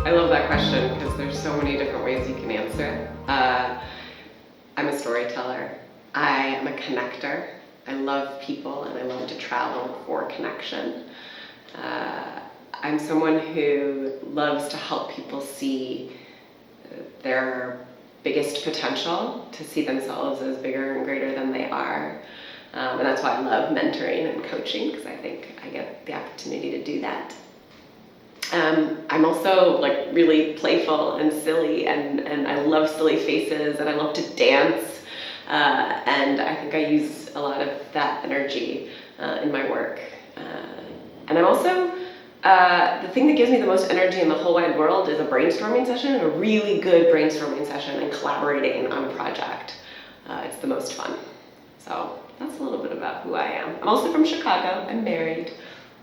I love that question because there's so many different ways you can answer it. I'm a storyteller. I am a connector. I love people and I love to travel for connection. I'm someone who loves to help people see their biggest potential, to see themselves as bigger and greater than they are. And that's why I love mentoring and coaching, because I think I get the opportunity to do that. I'm also like really playful and silly, and I love silly faces, and I love to dance. And I think I use a lot of that energy in my work. And I'm also, the thing that gives me the most energy in the whole wide world is a brainstorming session, a really good brainstorming session, and collaborating on a project. It's the most fun. So that's a little bit about who I am. I'm also from Chicago. I'm married.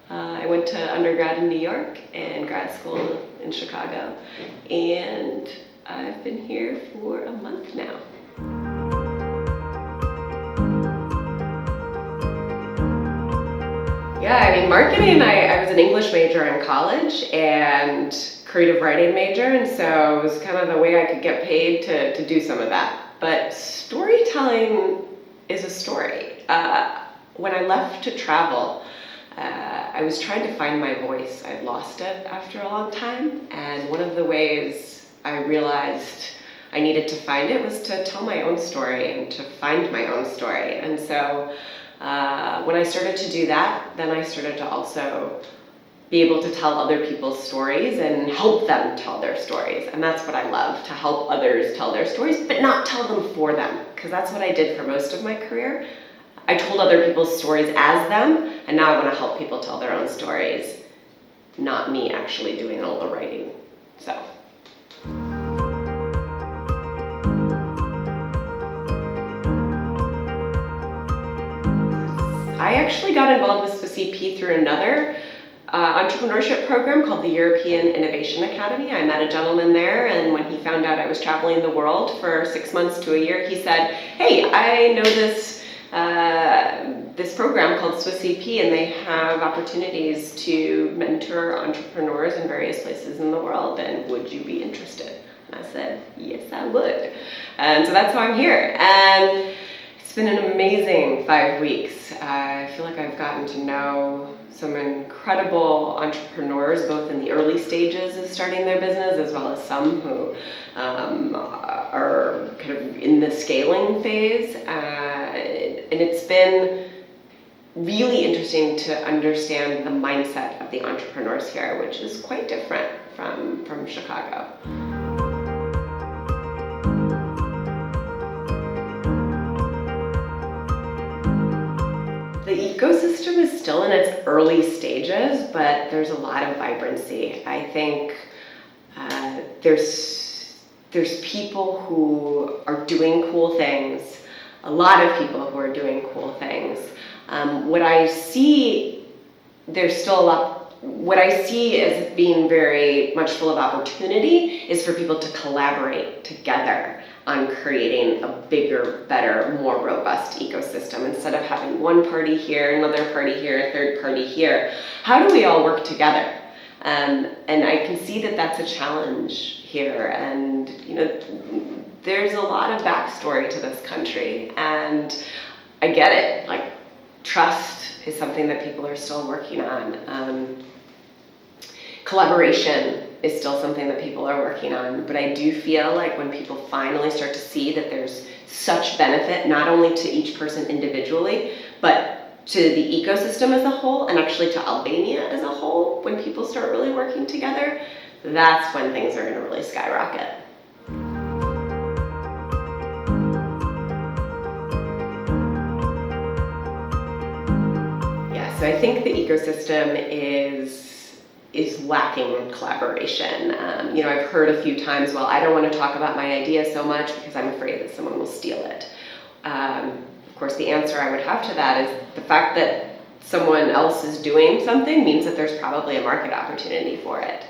I went to undergrad in New York and grad school in Chicago. And I've been here for a month now. Yeah, I mean, marketing, I was an English major in college and creative writing major, and so it was kind of the way I could get paid to do some of that. But storytelling is a story. When I left to travel, I was trying to find my voice. I'd lost it after a long time, and one of the ways I realized I needed to find it was to tell my own story and to find my own story. And so when I started to do that, then I started to also be able to tell other people's stories and help them tell their stories. And that's what I love, to help others tell their stories, but not tell them for them, because that's what I did for most of my career. I told other people's stories as them, and now I want to help people tell their own stories, not me actually doing all the writing. So. I actually got involved with Swiss EP through another entrepreneurship program called the European Innovation Academy. I met a gentleman there, and when he found out I was traveling the world for 6 months to a year, he said, "Hey, I know this program called Swiss EP, and they have opportunities to mentor entrepreneurs in various places in the world, and would you be interested?" And I said, "Yes, I would." And so that's how I'm here. And it's been an amazing 5 weeks. I feel like I've gotten to know some incredible entrepreneurs, both in the early stages of starting their business, as well as some who are kind of in the scaling phase. And it's been really interesting to understand the mindset of the entrepreneurs here, which is quite different from Chicago. The ecosystem is still in its early stages, but there's a lot of vibrancy. I think there's people who are doing cool things, a lot of people who are doing cool things. What I see, there's still a lot. What I see as being very much full of opportunity is for people to collaborate together on creating a bigger, better, more robust ecosystem. Instead of having one party here, another party here, a third party here, how do we all work together? And I can see that that's a challenge here. And you know, there's a lot of backstory to this country, and I get it. Like, trust is something that people are still working on. Collaboration is still something that people are working on, but I do feel like when people finally start to see that there's such benefit, not only to each person individually, but to the ecosystem as a whole, and actually to Albania as a whole, when people start really working together, that's when things are going to really skyrocket. Yeah, so I think the ecosystem is lacking collaboration. You know, I've heard a few times, well, I don't want to talk about my idea so much because I'm afraid that someone will steal it. Of course, the answer I would have to that is the fact that someone else is doing something means that there's probably a market opportunity for it.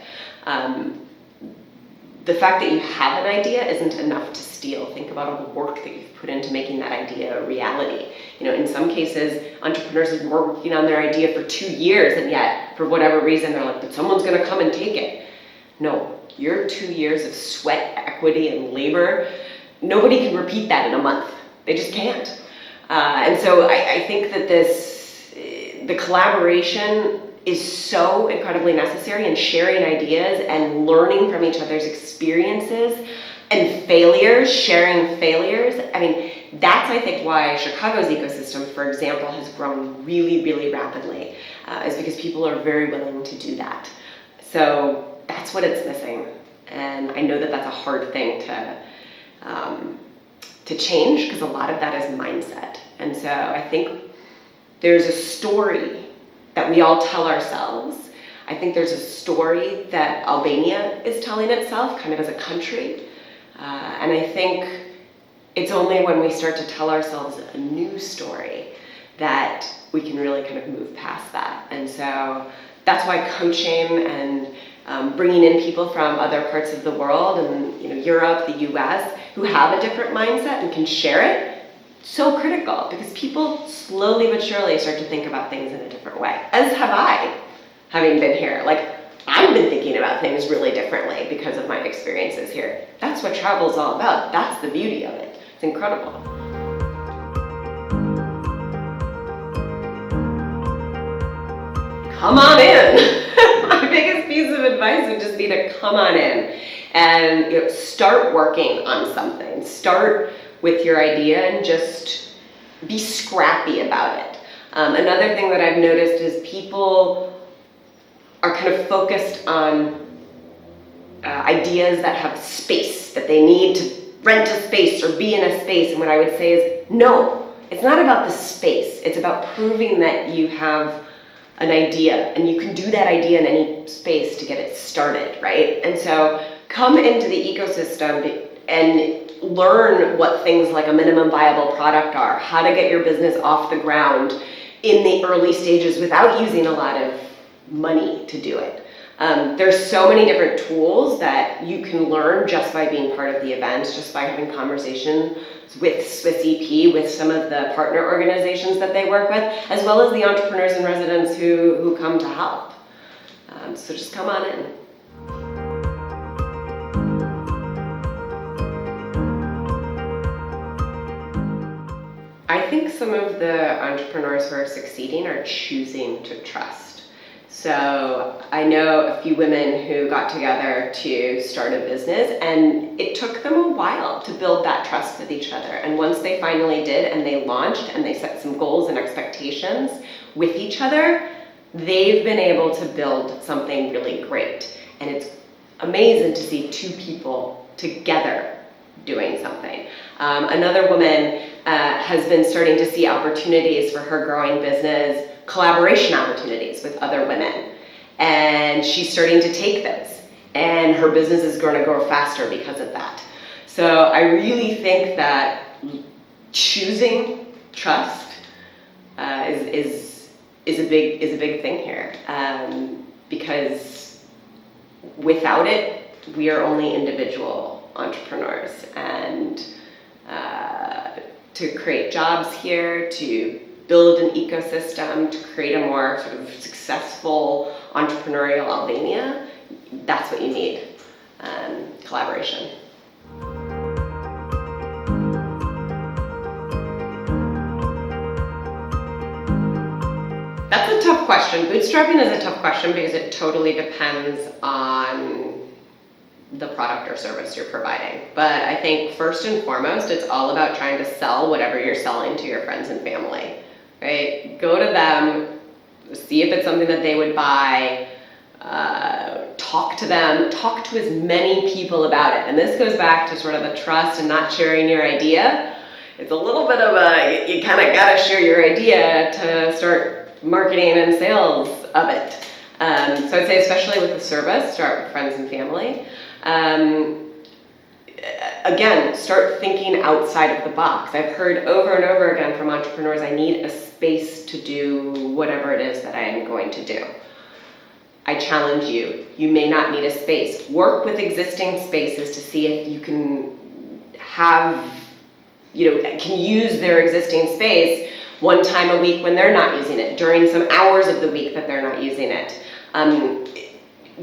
The fact that you have an idea isn't enough to steal. Think about all the work that you've put into making that idea a reality. You know, in some cases, entrepreneurs have been working on their idea for 2 years, and yet, for whatever reason, they're like, but someone's gonna come and take it. No, Your 2 years of sweat, equity, and labor, nobody can repeat that in a month. They just can't. And so I think that the collaboration is so incredibly necessary, and sharing ideas and learning from each other's experiences and failures, sharing failures. I mean, that's, I think, why Chicago's ecosystem, for example, has grown really, really rapidly, is because people are very willing to do that. So that's what it's missing. And I know that that's a hard thing to change, because a lot of that is mindset. And so I think there's a story that we all tell ourselves. I think there's a story that Albania is telling itself, kind of as a country. And I think it's only when we start to tell ourselves a new story that we can really kind of move past that. And so that's why coaching and bringing in people from other parts of the world, and Europe, the US, who have a different mindset and can share it, so critical, because people slowly but surely start to think about things in a different way, as have I, having been here. Like, I've been thinking about things really differently because of my experiences here. That's what travel is all about. That's the beauty of it. It's incredible. Come on in. My biggest piece of advice would just be to come on in and start working on something. Start with your idea and just be scrappy about it. Another thing that I've noticed is people are kind of focused on ideas that have space, that they need to rent a space or be in a space. And what I would say is, no, it's not about the space. It's about proving that you have an idea, and you can do that idea in any space to get it started, right? And so come into the ecosystem and learn what things like a minimum viable product are, how to get your business off the ground in the early stages without using a lot of money to do it. There's so many different tools that you can learn just by being part of the events, just by having conversations with Swiss EP, with some of the partner organizations that they work with, as well as the entrepreneurs and residents who come to help. So just come on in. I think some of the entrepreneurs who are succeeding are choosing to trust. So I know a few women who got together to start a business, and it took them a while to build that trust with each other. And once they finally did, and they launched, and they set some goals and expectations with each other, they've been able to build something really great. And it's amazing to see two people together doing something. Another woman has been starting to see opportunities for her growing business, collaboration opportunities with other women. And she's starting to take those. And her business is going to grow faster because of that. So I really think that choosing trust is a big thing here. Because without it, we are only individual entrepreneurs. And to create jobs here, to build an ecosystem, to create a more sort of successful entrepreneurial Albania, that's what you need, collaboration. That's a tough question. Bootstrapping is a tough question because it totally depends on the product or service you're providing. But I think first and foremost, it's all about trying to sell whatever you're selling to your friends and family, right? Go to them, see if it's something that they would buy, talk to them, talk to as many people about it. And this goes back to sort of the trust and not sharing your idea. It's a little bit of you kind of gotta share your idea to start marketing and sales of it. So I'd say especially with a service, start with friends and family. Again, start thinking outside of the box. I've heard over and over again from entrepreneurs, I need a space to do whatever it is that I am going to do. I challenge you, you may not need a space. Work with existing spaces to see if you can can use their existing space one time a week when they're not using it, during some hours of the week that they're not using it.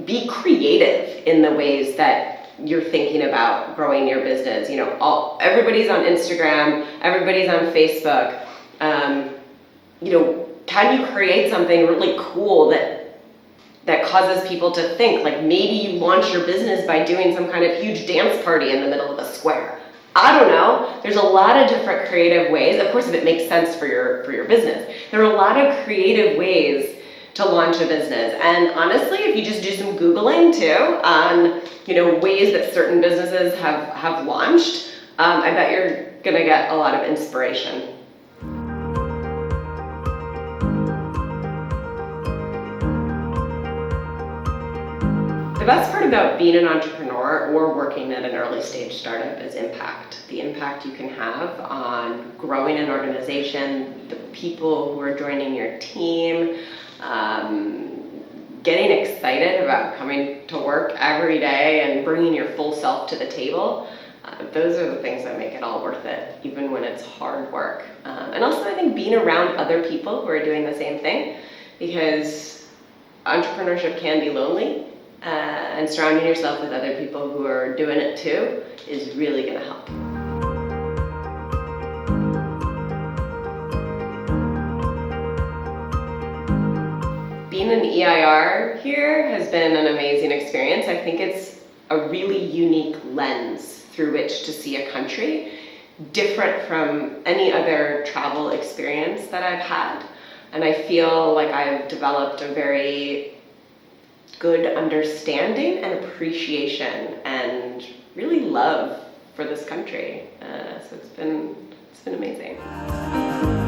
be creative in the ways that you're thinking about growing your business. Everybody's on Instagram, everybody's on Facebook. Can you create something really cool that causes people to think? Like, maybe you launch your business by doing some kind of huge dance party in the middle of a square. I don't know. There's a lot of different creative ways. Of course, if it makes sense for your business. There are a lot of creative ways to launch a business. And honestly, if you just do some Googling too on, ways that certain businesses have launched, I bet you're gonna get a lot of inspiration. The best part about being an entrepreneur or working at an early stage startup is impact. The impact you can have on growing an organization, the people who are joining your team, getting excited about coming to work every day and bringing your full self to the table. Those are the things that make it all worth it, even when it's hard work. And also, I think being around other people who are doing the same thing, because entrepreneurship can be lonely. And surrounding yourself with other people who are doing it too is really going to help. Being an EIR here has been an amazing experience. I think it's a really unique lens through which to see a country, different from any other travel experience that I've had. And I feel like I've developed a very good understanding and appreciation and really love for this country. So it's been amazing.